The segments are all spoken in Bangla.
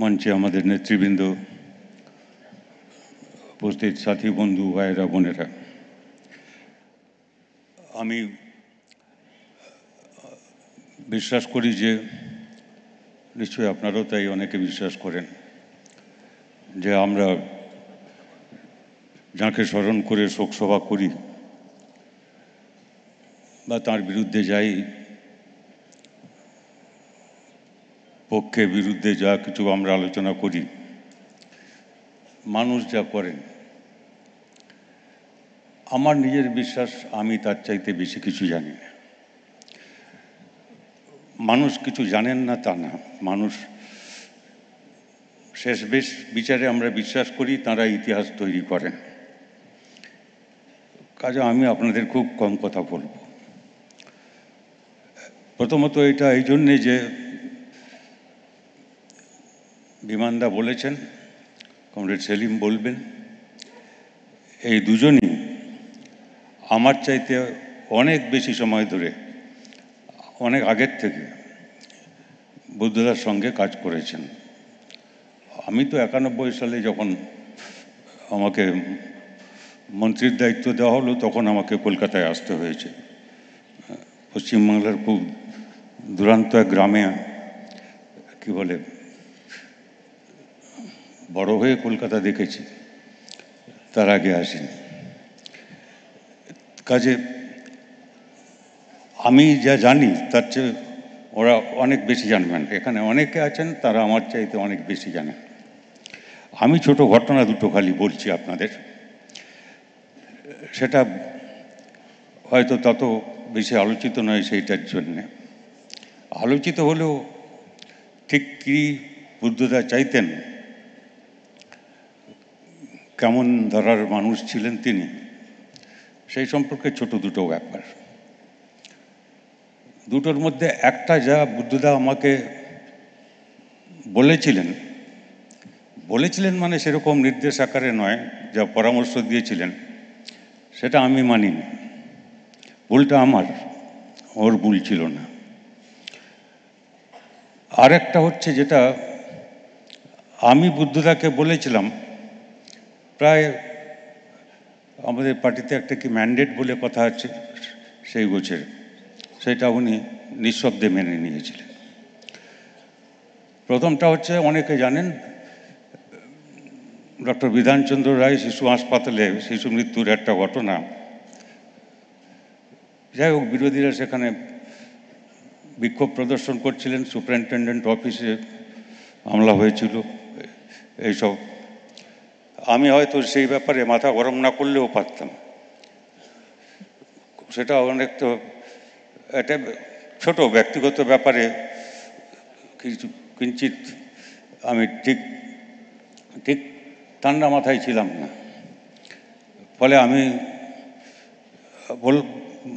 মঞ্চে আমাদের নেতৃবৃন্দ, উপস্থিত সাথী বন্ধু ভাইয়েরা বোনেরা, আমি বিশ্বাস করি যে নিশ্চয়ই আপনারাও তাই অনেকে বিশ্বাস করেন যে আমরা যাকে স্মরণ করে শোকসভা করি বা তার বিরুদ্ধে যাই, পক্ষে বিরুদ্ধে যা কিছু আমরা আলোচনা করি, মানুষ যা করেন, আমার নিজের বিশ্বাস আমি তার চাইতে বেশি কিছু জানি না। মানুষ কিছু জানেন না তা না, মানুষ শেষ বেশ বিচারে আমরা বিশ্বাস করি তারা ইতিহাস তৈরি করেন। কাজে আমি আপনাদের খুব কম কথা বলব। প্রথমত এটা এই জন্যে যে বিমানদা বলেছেন, কমরেড সেলিম বলবেন, এই দুজনই আমার চাইতে অনেক বেশি সময় ধরে, অনেক আগের থেকে বুদ্ধদার সঙ্গে কাজ করেছেন। আমি তো 91 সালে যখন আমাকে মন্ত্রীর দায়িত্ব দেওয়া হলো তখন আমাকে কলকাতায় আসতে হয়েছে। পশ্চিমবাংলার খুব দূরান্ত এক গ্রামে কি বলে বড় হয়ে কলকাতা দেখেছি, তার আগে আসিনি। কাজে আমি যা জানি তার চেয়ে ওরা অনেক বেশি জানবেন। এখানে অনেকে আছেন তারা আমার চাইতে অনেক বেশি জানেন। আমি ছোট ঘটনা দুটো খালি বলছি আপনাদের, সেটা হয়তো তত বেশি আলোচিত নয় সেইটার জন্যে। আলোচিত হলেও ঠিক কী বুদ্ধদা চাইতেন, কেমন ধারার মানুষ ছিলেন তিনি, সেই সম্পর্কে ছোট দুটো ব্যাপার। দুটোর মধ্যে একটা যা বুদ্ধদা আমাকে বলেছিলেন মানে সেরকম নির্দেশ আকারে নয়, যা পরামর্শ দিয়েছিলেন সেটা আমি মানিনি। ভুলটা আমার, ওর ভুল ছিল না। আর একটা হচ্ছে যেটা আমি বুদ্ধদাকে বলেছিলাম, প্রায় আমাদের পার্টিতে একটা কি ম্যান্ডেট বলে কথা আছে সেই গোছের, সেটা উনি নিঃশব্দে মেনে নিয়েছিলেন। প্রথমটা হচ্ছে, অনেকে জানেন ডক্টর বিধানচন্দ্র রায় শিশু হাসপাতালে শিশু মৃত্যুর একটা ঘটনা। যাই হোক, বিরোধীরা সেখানে বিক্ষোভ প্রদর্শন করছিলেন, সুপারিনটেন্ডেন্ট অফিসে হামলা হয়েছিল, এইসব। আমি হয়তো সেই ব্যাপারে মাথা গরম না করলেও পারতাম। সেটা অনেকটা একটা ছোট ব্যক্তিগত ব্যাপারে কিছু কিঞ্চিত আমি ঠিক ঠান্ডা মাথায় ছিলাম না। ফলে আমি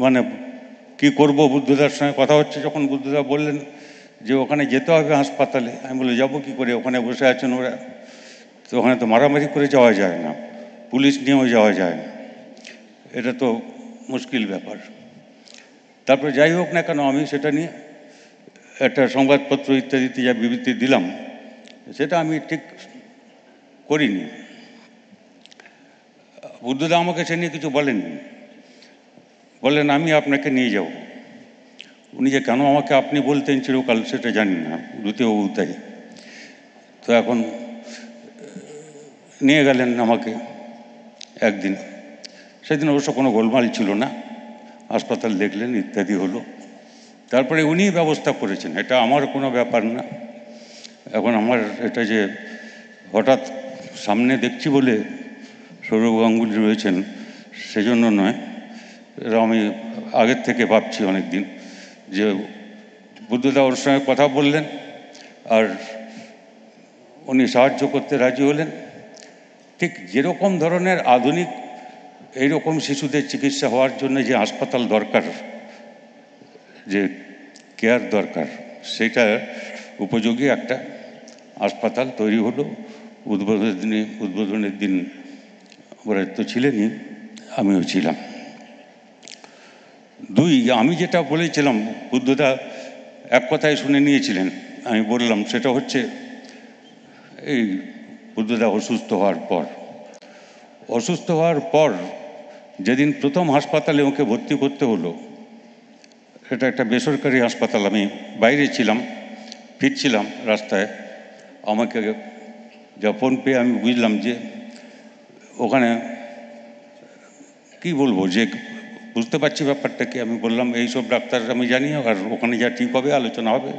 মানে কি করব, বুদ্ধদার সঙ্গে কথা হচ্ছে যখন বুদ্ধদা বললেন যে ওখানে যেতে হবে হাসপাতালে, আমি বলে যাবো কী করে, ওখানে বসে আছেন ওরা, তো ওখানে তো মারামারি করে যাওয়া যায় না, পুলিশ নিয়েও যাওয়া যায় না, এটা তো মুশকিল ব্যাপার। তারপরে যাই হোক না কেন, আমি সেটা নিয়ে একটা সংবাদপত্র ইত্যাদিতে যা বিবৃতি দিলাম সেটা আমি ঠিক করিনি। বুদ্ধদা আমাকে সে নিয়ে কিছু বলেননি, বললেন আমি আপনাকে নিয়ে যাব। উনি যে কেন আমাকে আপনি বলতেন চিরকাল সেটা জানি না, দ্বিতীয়বাবু তাই। তো এখন নিয়ে গেলেন আমাকে একদিন, সেদিন অবশ্য কোনো গোলমাল ছিল না, হাসপাতাল দেখলেন ইত্যাদি হলো। তারপরে উনি ব্যবস্থা করেছেন, এটা আমার কোনো ব্যাপার না। এখন আমার এটা যে হঠাৎ সামনে দেখছি বলে সৌরভ গাঙ্গুলি রয়েছেন সেজন্য নয়, এটা আমি আগের থেকে ভাবছি অনেক দিন যে বুদ্ধদা ওর সঙ্গে কথা বললেন আর উনি সাহায্য করতে রাজি হলেন। ঠিক যেরকম ধরনের আধুনিক এইরকম শিশুদের চিকিৎসা হওয়ার জন্য যে হাসপাতাল দরকার, যে কেয়ার দরকার, সেটা উপযোগী একটা হাসপাতাল তৈরি হলো। উদ্বোধনের দিন ওরা তো ছিলেনই, আমিও ছিলাম। দুই, আমি যেটা বলেছিলাম বুদ্ধদা এক কথায় শুনে নিয়েছিলেন, আমি বললাম সেটা হচ্ছে এই বুদ্ধদা অসুস্থ হওয়ার পর যেদিন প্রথম হাসপাতালে ওকে ভর্তি করতে হলো, এটা একটা বেসরকারি হাসপাতাল, আমি বাইরে ছিলাম, ফিরছিলাম রাস্তায়, আমাকে যা ফোন পেয়ে আমি বুঝলাম যে ওখানে কি বলবো, যে বুঝতে পারছি ব্যাপারটা কি। আমি বললাম এইসব ডাক্তার আমি জানি, আর ওখানে যা ঠিক হবে আলোচনা হবে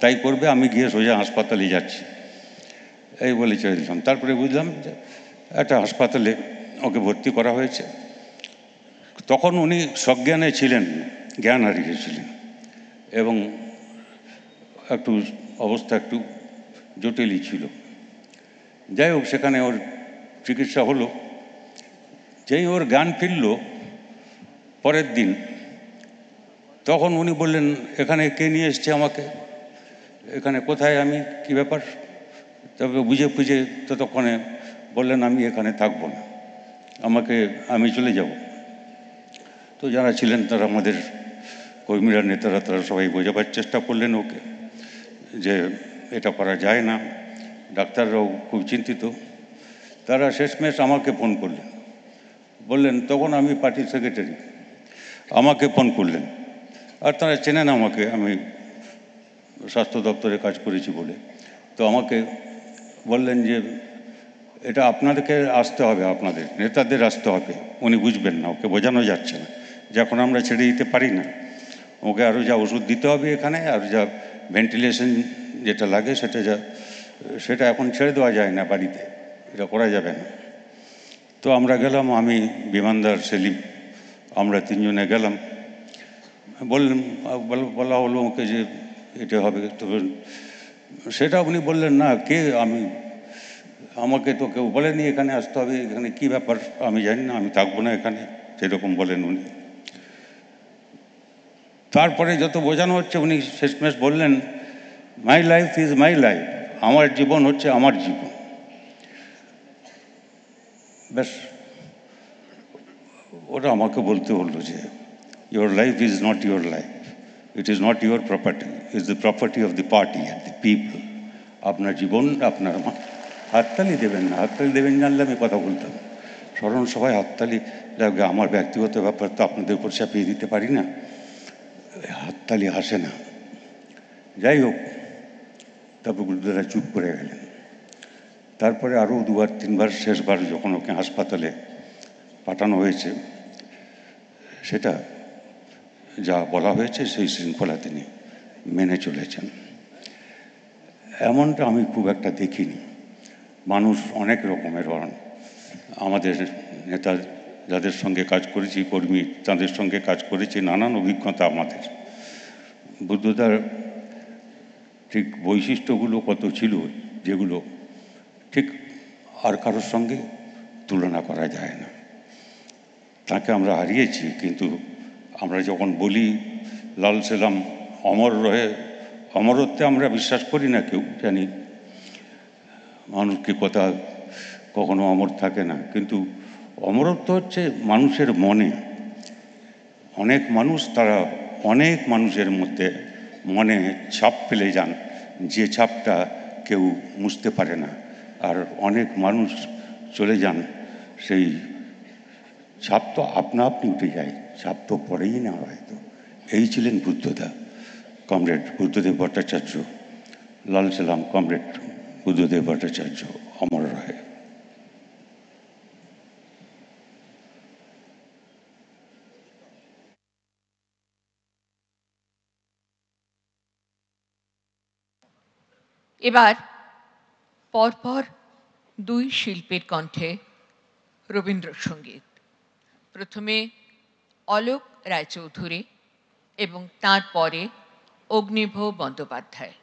তাই করবে, আমি গিয়ে সোজা হাসপাতালে যাচ্ছি, এই বলে ছেড়ে দিলাম। তারপরে বুঝলাম যে একটা হাসপাতালে ওকে ভর্তি করা হয়েছে। তখন উনি সজ্ঞানে ছিলেন, জ্ঞান হারিয়েছিলেন এবং একটু অবস্থা একটু জটিলই ছিল। যাই হোক, সেখানে ওর চিকিৎসা হলো। যেই ওর জ্ঞান ফিরল পরের দিন, তখন উনি বললেন, এখানে কে নিয়ে এসছে আমাকে, এখানে কোথায়, আমি কি ব্যাপার। তবে বুঝে ফুঝে ততক্ষণে বললেন, আমি এখানে থাকবো না, আমি চলে যাব। তো যারা ছিলেন তারা, আমাদের কর্মীরা, নেতারা, তারা সবাই বোঝাবার চেষ্টা করলেন ওকে যে এটা করা যায় না। ডাক্তাররাও খুব চিন্তিত। তারা শেষমেশ আমাকে ফোন করলেন, বললেন, তখন আমি পার্টির সেক্রেটারি, আমাকে ফোন করলেন। আর তারা চেনেন আমাকে, আমি স্বাস্থ্য দপ্তরে কাজ করেছি বলে। তো আমাকে বললেন যে এটা আপনাদেরকে আসতে হবে, আপনাদের নেতাদের আসতে হবে, উনি বুঝবেন না, ওকে বোঝানো যাচ্ছে না, যে এখন আমরা ছেড়ে দিতে পারি না, ওকে আরও যা ওষুধ দিতে হবে এখানে, আর যা ভেন্টিলেশন যেটা লাগে সেটা এখন ছেড়ে দেওয়া যায় না বাড়িতে, এটা করা যাবে না। তো আমরা গেলাম, আমি, বিমানদার, সেলিম, আমরা তিনজনে গেলাম। বলা হলো ওকে যে এটা হবে। তবে সেটা উনি বললেন, না, কে, আমাকে তো কেউ বলেনি এখানে আসতে হবে, এখানে কি ব্যাপার আমি জানি না, আমি থাকবো না এখানে, সেরকম বলেন উনি। তারপরে যত বোঝানো হচ্ছে, উনি শেষমেশ বললেন, my life is my life, আমার জীবন হচ্ছে আমার জীবন। ব্যাস, ওটা আমাকে বলতে হলো যে your life is not your life, it is not your property, is the property of the party and the people. আপনার জীবন আপনার। হাততালি দেবেন না, হাততালি দেবেন জানলে আমি কথা বলতাম। স্মরণ সভায় হাততালি লাগবে, আমার ব্যক্তিগত ব্যাপার তো আপনাদের উপর চাপিয়ে দিতে পারি না, হাততালি আসে না। যাই হোক, তারপর গুরুদারা চুপ করে গেলেন। তারপরে আরও দুবার তিনবার, শেষবার যখন ওকে হাসপাতালে পাঠানো হয়েছে, সেটা যা বলা হয়েছে সেই শৃঙ্খলা তিনি মেনে চলেছেন। এমনটা আমি খুব একটা দেখিনি। মানুষ অনেক রকমের হন, আমাদের নেতা যাদের সঙ্গে কাজ করেছি, কর্মী তাদের সঙ্গে কাজ করেছি, নানান অভিজ্ঞতা আমাদের। বুদ্ধদার ঠিক বৈশিষ্ট্যগুলো কত ছিল, যেগুলো ঠিক আর কারোর সঙ্গে তুলনা করা যায় না। তাকে আমরা হারিয়েছি, কিন্তু আমরা যখন বলি লাল সালাম অমর রহে, অমরত্বে আমরা বিশ্বাস করি না কেউ, জানি মানুষকে কথা কখনো অমর থাকে না, কিন্তু অমরত্ব হচ্ছে মানুষের মনে। অনেক মানুষ, তারা অনেক মানুষের মধ্যে মনে ছাপ ফেলে যান, যে ছাপটা কেউ মুছতে পারে না। আর অনেক মানুষ চলে যান, সেই ছাপ তো আপনা আপনি উঠে যায়, ছাপ তো পড়েই না হয়তো। এই ছিলেন বুদ্ধদা, কমরেড বুদ্ধদেব ভট্টাচার্য, লাল সালাম কমরেড বুদ্ধদেব ভট্টাচার্য, অমর রহে। এবার পরপর দুই শিল্পীর কণ্ঠে রবীন্দ্রসঙ্গীত। প্রথমে অলোক রায়চৌধুরী এবং তারপরে অগ্নিভ বন্দ্যোপাধ্যায়।